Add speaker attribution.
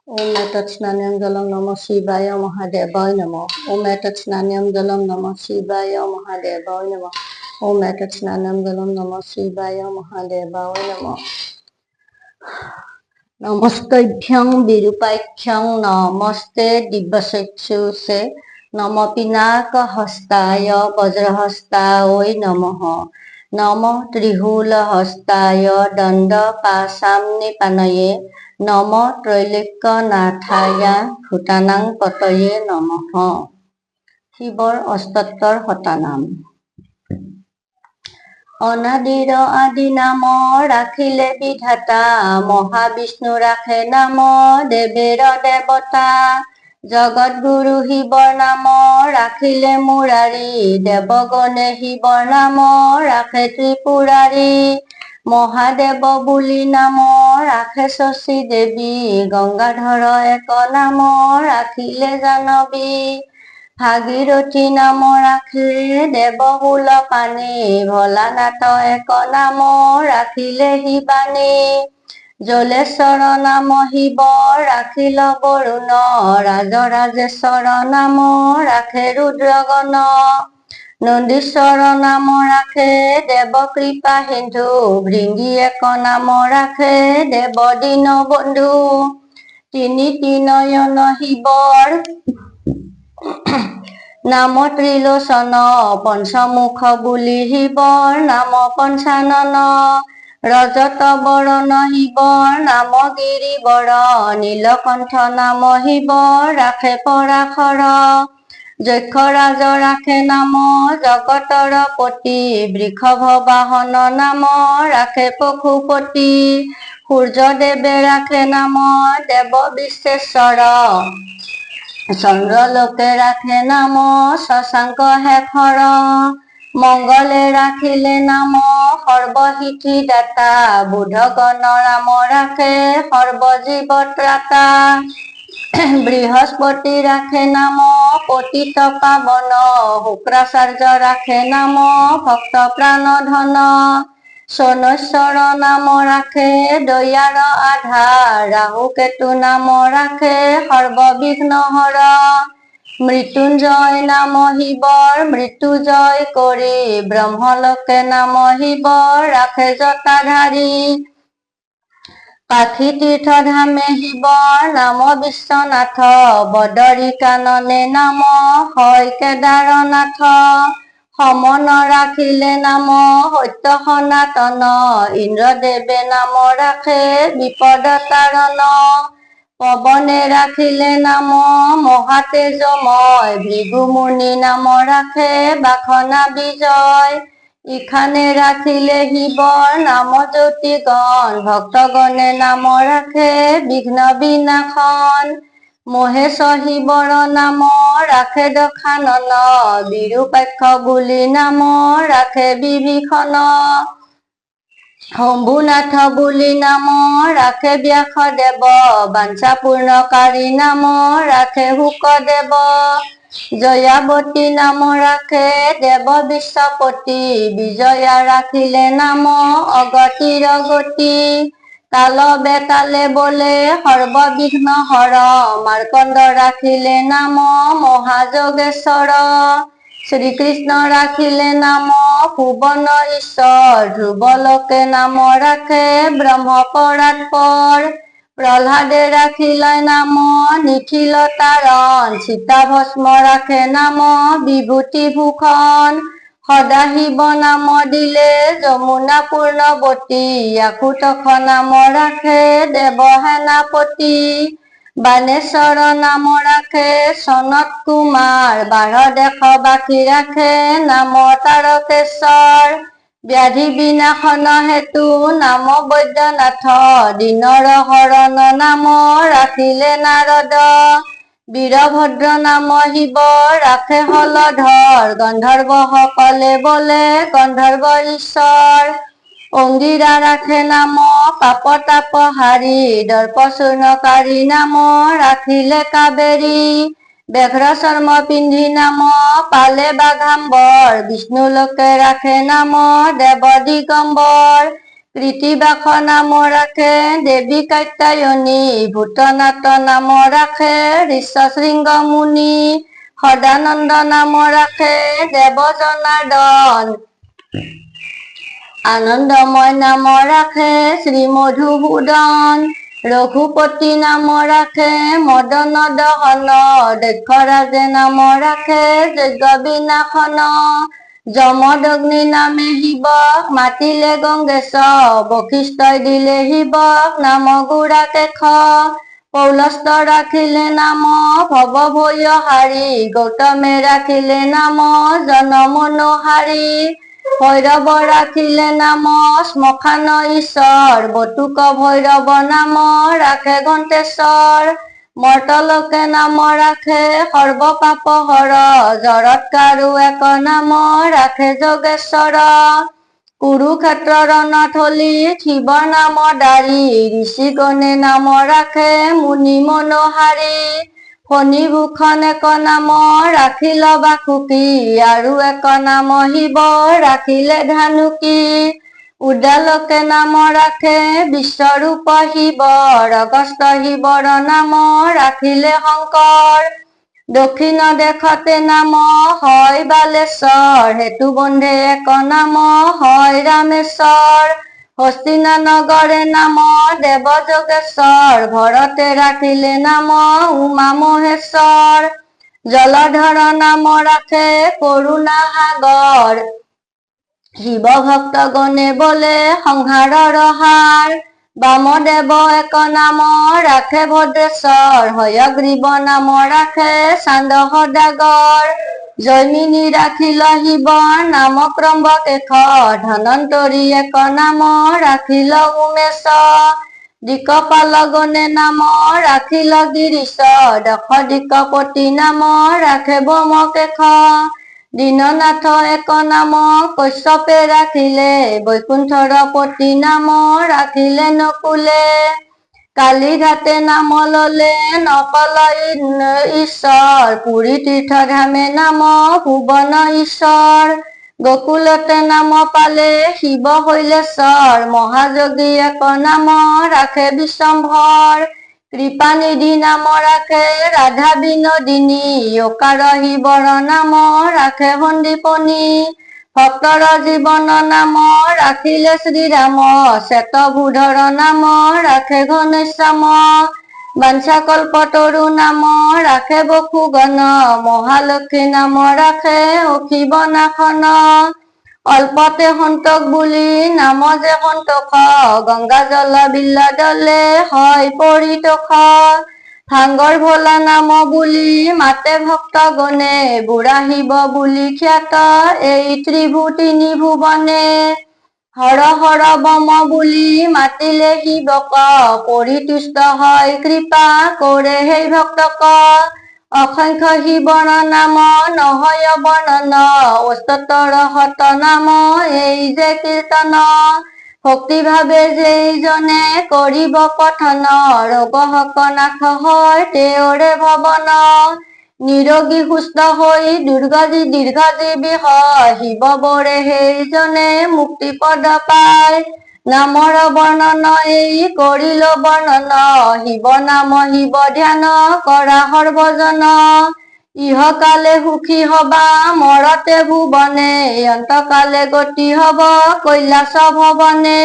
Speaker 1: ओम एतत्स्नान्यं जलं नमः शिवाय महादेवाय नमः। ओम एतत्स्नान्यं जलं नमः शिवाय महादेवाय नमः। ओम एतत्स्नान्यं जलं नमः शिवाय महादेवाय नमः। नमस्तेभ्यं विरूपाख्यं नमस्ते दिव्यचक्षुषे नमः पिनाकहस्ताय वज्रहस्ताय नमः। नमः त्रिशूलहस्ताय दण्डपाशान्निपातये नमः त्रैलोक्यनाथाय भूतानां पतये नमः। শিৱৰ অষ্টোত্তৰ শতনাম। অনাদিৰ আদি নাম ৰাখিলে বিধাতা, মহাবিষ্ণু ৰাখে নাম দেৱেৰ দেৱতা। জগত গুৰু শিৱৰ নাম ৰাখিলে মুৰাৰী, দেৱগণে শিৱৰ নাম ৰাখে ত্ৰিপুৰাৰী। মহাদেৱ বুলি নাম ৰাখে শশী দেৱী, গংগাধৰ এক নাম ৰাখিলে জাহ্নৱী। ভাগীৰথী নাম ৰাখে দেৱকুল পানী, ভোলানাথ এক নাম ৰাখিলে শিৱানী। জলেশ্বৰ নাম শিৱ ৰাখিল বৰুণ, ৰাজৰাজেশ্বৰ নাম ৰাখে ৰুদ্ৰগণ। নন্দীশ্বৰ নাম ৰাখে দেৱ কৃপা সিন্ধু, ভৃঙ্গী এক নাম ৰাখে দেৱ দীন বন্ধু। তিনি নয়ন শিৱৰ নাম ত্ৰিলোচন, পঞ্চমুখ বুলি শিৱৰ নাম পঞ্চানন। ৰজত বৰণ শিৱৰ নাম গিৰিবৰ, নীলকণ্ঠ নাম শিৱৰ ৰাখে পৰাশৰ। যক্ষ ৰাজ ৰাখে নাম জগতৰ পতি, বৃষভ বাহন নাম ৰাখে পশুপতি। সূৰ্যদেৱে ৰাখে নাম দেৱ বিশ্বেশ্বৰ, চন্দ্ৰলোকে ৰাখে নাম শশাংক শেখৰ। মংগলে ৰাখিলে নাম সৰ্বসিদ্ধি দাতা, বুধগণ নাম ৰাখে সৰ্বজীৱ ত্ৰাতা। বৃহস্পতি ৰাখে নাম পতিত পাৱন, শুক্ৰাচাৰ্য ৰাখে নাম ভক্ত প্ৰাণ ধন। শনৈশ্বৰ নাম ৰাখে দয়াৰ আধাৰ, ৰাহু কেতু নাম ৰাখে সৰ্ববিঘ্ন হৰ। মৃত্যুঞ্জয় নাম শিৱৰ মৃত্যু জয় কৰি, ব্ৰহ্মলোকে নাম শিৱৰ ৰাখে জটাধাৰী। কাশী তীৰ্থ ধামে শিৱৰ নাম বিশ্বনাথ, বদৰী কাননে নাম হয় কেদাৰনাথ। সমন ৰাখিলে নাম সত্য সনাতন, ইন্দ্ৰদেৱে নাম ৰাখে বিপদ তাৰণ। পৱনে ৰাখিলে নাম মহাতেজময়, ভৃগু মুনি নাম ৰাখে বাসনা বিজয়। ইখানে ৰাখিলে শিৱৰ নাম জ্যোতিগণ, ভক্তগণে নাম ৰাখে বিঘ্ন বিনাশন। মহেশ শিৱৰ নাম ৰাখে দশানন, বিৰূপাক্ষ বুলি নাম ৰাখে বিভীষণ। শম্ভুনাথ বুলি নাম ৰাখে ব্যাসদেৱ, বাঞ্ছা পূৰ্ণকাৰী নাম ৰাখে শুকদেৱ। জয়াৱতী নাম ৰাখে দেৱ বিশ্বপতি, বিজয়া ৰাখিলে নাম অগতিৰ গতি। তাল বেতালে বলে সৰ্ববিঘ্ন হৰ, মাৰ্কণ্ড ৰাখিলে নাম মহাযোগেশ্বৰ। শ্ৰীকৃষ্ণ ৰাখিলে নাম ভুৱন ঈশ্বৰ, ধ্ৰুৱলোকে নাম ৰাখে ব্ৰহ্ম পৰাৎপৰ। প্ৰহ্লাদে ৰাখিলে নাম নিখিল তাৰণ, চিতাভস্ম ৰাখে নাম বিভূতি ভূষণ। সদাশিৱ নাম দিলে যমুনা পূৰ্ণৱতী, ইয়াকুতখ নাম ৰাখে দেৱ সেনাপতি। বাণেশ্বৰ নাম ৰাখে সনত কুমাৰ, বাৰ দেশবাসী ৰাখে নাম তাৰকেশ্বৰ। ব্যাধি বিনাশন হেতু নাম বৈদ্যনাথ, দীনৰ হৰণ নাম ৰাখিলে নাৰদ। বীৰভদ্ৰ নাম শিৱ ৰাখে হলধৰ, গন্ধৰ্ব সকলে বলে গন্ধৰ্ব ঈশ্বৰ। অংগীৰা ৰাখে নাম পাপ তাপ হাৰি, দৰ্প চূৰ্ণকাৰী নাম ৰাখিলে কাবেৰী। ব্যাঘ্ৰ চৰ্ম পিন্ধি নাম পালে বাঘাম্বৰ, বিষ্ণুলোকে ৰাখে নাম দেৱ দিগম্বৰ। কৃতিবাস নাম ৰাখে দেৱী কাত্যায়নী, ভূতনাথ নাম ৰাখে ঋষশৃংগ মুনি, সদানন্দ নাম ৰাখে দেৱ জনাৰ্দন, আনন্দময় নাম ৰাখে শ্ৰী মধুসূদন, ৰঘুপতি নাম ৰাখে মদন দহন, দক্ষৰাজে নাম ৰাখে যজ্ঞ বিনাশন, যমদগ্নি নামে শিৱক মাতিলে গংগেশ, বশিষ্ঠই দিলে শিৱক নাম গুড়াকেশ, পৌলস্ত ৰাখিলে নাম ভৱ ভয়হাৰী, গৌতমে ৰাখিলে নাম জন মনোহাৰী, ভৈৰৱ ৰাখিলে নাম শ্মশান ঈশ্বৰ, বটুক ভৈৰৱ নাম ৰাখে ঘণ্টেশ্বৰ, মৰ্তলোকে নাম ৰাখে সৰ্ব পাপ হৰ, জৰত কাৰো এক নাম ৰাখে যোগেশ্বৰ, কুৰুক্ষেত্ৰ ৰণথলীত শিৱৰ নাম দাৰী, ঋষিগণে নাম ৰাখে মুনি মনোহাৰী, ফণীভূষণ এক নাম ৰাখিল বাসুকী, আৰু এক নাম শিৱ ৰাখিলে ধানুকী, উদালকে নাম ৰাখে বিশ্বৰূপ শিৱৰ, অগস্ত শিৱৰ নাম ৰাখিলে শংকৰ, দক্ষিণ দেশতে নাম হয় বালেশ্বৰ, সেতুবন্ধে এক নাম হয় ৰামেশ্বৰ, হস্তিনা নগৰে নাম দেৱ যোগেশ্বৰ, ভৰতে ৰাখিলে নাম উমা মহেশ্বৰ, জলধৰ নাম ৰাখে কৰুণা সাগৰ, শিৱ ভক্ত গণে বোলে সংহাৰৰ হাৰ, বামদেৱ এক নাম ৰাখে ভদ্ৰেশ্বৰ, হয়গ্ৰীৱ নাম ৰাখে চান্দ সদাগৰ, জৈমিনী ৰাখিল শিৱৰ নাম ত্ৰম্বকেশ, ধনন্তৰী এক নাম ৰাখিল উমেশ, দিকপাল গণে নাম ৰাখিল গিৰিশ, দশ দিকপতি নাম ৰাখে ব্যোমকেশ, দীননাথ এক নাম কশ্যপে ৰাখিলে, বৈকুণ্ঠৰ পতি নাম ৰাখিলে নকুলে, কালীঘাটে নাম ললে নকল ঈশ্বৰ, পুৰী তীৰ্থধামে নাম ভুৱন ঈশ্বৰ, গকুলতে নাম পালে শিৱ শৈলেশ্বৰ, মহাযোগী এক নাম ৰাখে বিশ্বম্ভৰ, কৃপানিধি নাম ৰাখে ৰাধা বিনোদিনী, অকাৰ শিৱৰ নাম ৰাখে সন্দীপনী, ভক্তৰ জীৱন নাম ৰাখিলে শ্ৰীৰাম, শ্বেতভূধৰ নাম ৰাখে ঘনশ্যাম, বাঞ্ছাকল্পতৰু নাম ৰাখে বসুগণ, মহালক্ষ্মী নাম ৰাখে অসীব নাশন, অল্পতে সন্তক বুলি নাম যে সন্তোষ, গংগা জল বিল্লদলে হয় পৰিতোষ, ভাঙ্গৰ ভোলা নাম বুলি মাতে ভক্ত গণে, বুঢ়া শিৱ বুলি খ্যাত এই ত্ৰিভুতিনি ভুৱনে, হৰ হৰ বম বুলি মাতিলে শিৱক, পৰিতুষ্ট হয় কৃপা কৰে সেই ভক্তক, অসংখ্য শিৱৰ নাম নহয় বৰ্ণন, অষ্টোত্তৰ শত নাম এই যে কীৰ্তন, ভক্তিভাৱে যেইজনে কৰিব পঠন, ৰোগ নাশ হয় তেওঁৰে ভৱন, নিৰোগী সুস্থ হৈ দীৰ্ঘজীৱী হয়, শিৱ বৰে সেইজনে মুক্তি পদ পায়, নামৰ বৰ্ণন এই কৰিল বৰ্ণন, শিৱ নাম শিৱ ধ্যান কৰা সৰ্বজন, ইহকালে সুখী হবা মৰতে ভুৱনে, অন্তকালে গতি হব কৈলাস ভৱনে।